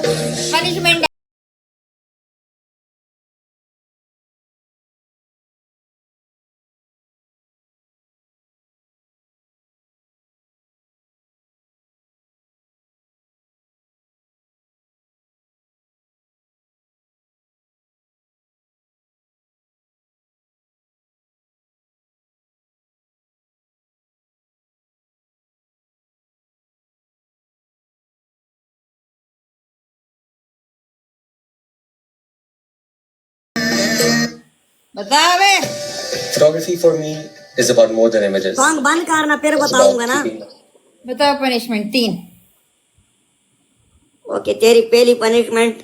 Punishment बता बे। Photography for me is about more than images. Song बंद करना फिर It's बताऊंगा about ना। keeping- बताओ पनिशमेंट 3। ओके, तेरी पहली पनिशमेंट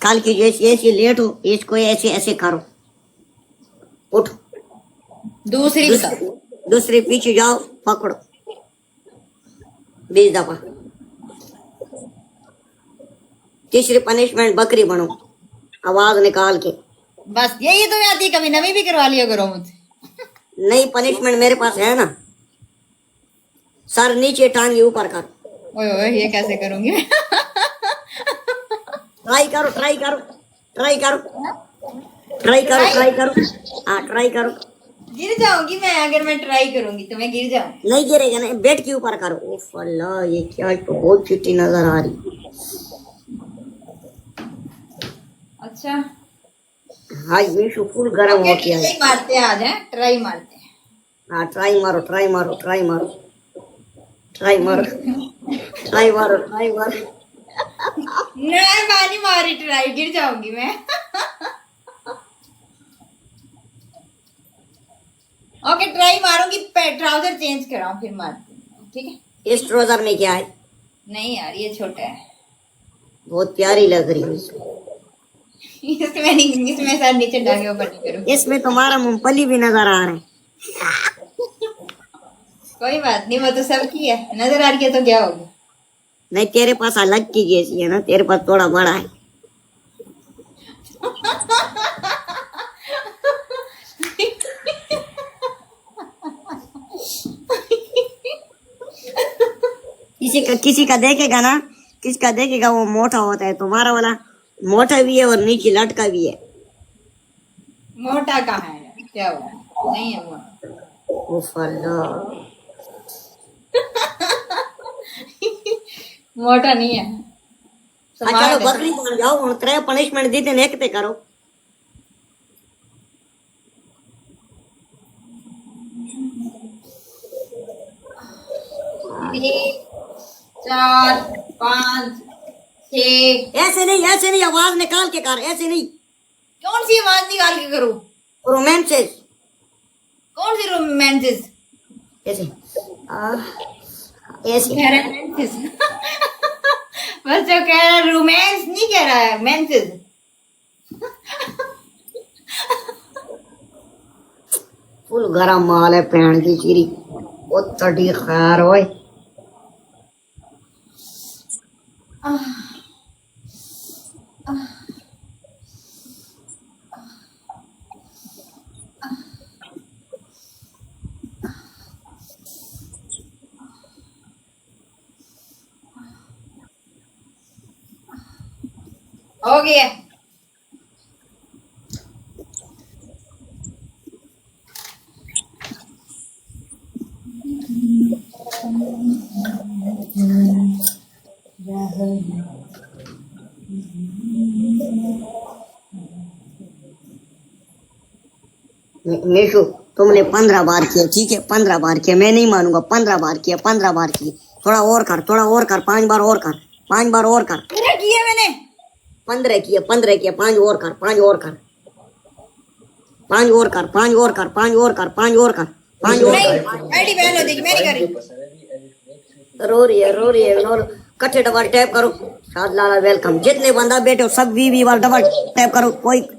कल की जैसी ऐसी लेट हो, इसको ऐसे ऐसे करो। उठ। दूसरी बताओ। दूसरी पीछे जाओ, पकड़ो 20 दफा। तीसरी पनिशमेंट बकरी बनो, आवाज निकाल के। बस यही तो आती, कभी नवी भी करवा लिया करो मुझसे। नई पनिशमेंट मेरे पास है ना। सर नीचे, टांग ऊपर कर। ओए ओए, ये कैसे करूंगी मैं? ट्राई करो हाँ, ट्राई करो। गिर जाऊंगी मैं अगर मैं ट्राई करूंगी तो मैं गिर जाऊंगी। नहीं गिरेगा ना, बेड के ऊपर करो। ओफ अल्लाह, ये क्या तो बहुत चिट्टी नजर आ रही। अच्छा हाँ, ये फुल गर्म हो गया है। ट्राई मारते हैं, आज है ट्राई मारते हैं। हाँ, ट्राई मारो। मैं मारी ट्राई, गिर जाऊंगी मैं। ओके ट्राई मारूंगी, ट्राउजर चेंज कराऊं फिर मारती हूँ, ठीक है? इस ट्राउजर में क्या है? नहीं यार, ये छोटा है। बहुत प्यारी लग रही है। इसमें सर नीचे डांगे ऊपर नहीं करूँ। इसमें तुम्हारा मूंगफली भी नजर आ रहा है। कोई बात नहीं, वो तो सबकी है, नजर आ रही है तो क्या होगा। नहीं, तेरे पास अलग की जैसी है ना, तेरे पास थोड़ा बड़ा है। किसी का देखेगा ना, किसका देखेगा वो मोटा होता है। तुम्हारा वाला मोटा भी है और नीचे लटका भी है। मोटा कहाँ है, क्या हुआ? नहीं है मोटा। उफ अल्लाह। मोटा नहीं है। अच्छा तो बकरी बन जाओ, हुण 3 पनिशमेंट दी ते एक ते करो। एक, 4, 5, 6। ऐसे नहीं, आवाज निकाल के कर। ऐसे नहीं। कौन सी आवाज निकाल के करूं? रोमांसेस। कौन सी रोमांसेस? ऐसे ऐसे। रोमांसेस। बस जो कह रहा है रोमांस नहीं कह रहा है, मेंसेस। फुल गरम माल है पैण की चीरी। ओ तड़ी खैर होए। हो गया। मीशु, तुमने 15 बार किया, ठीक है? 15 बार किया, मैं नहीं मानूंगा। 15 बार किया। थोड़ा और कर, 5 बार और कर। 5 बार और कर। पूरा किया मैंने। 15 किया। 5 और कर। 5 और कर। 5 और कर। 5 और कर। 5 और कर। 5 और कर। 5 और नहीं, कर। आईडी बैन हो जाएगी, मैं नहीं कर रही। रो रही है। कट्ठे डबल टैप करो। शाद लाला वेलकम। जितने बंदा बैठे हो सब वी वाला डबल टैप करो। कोई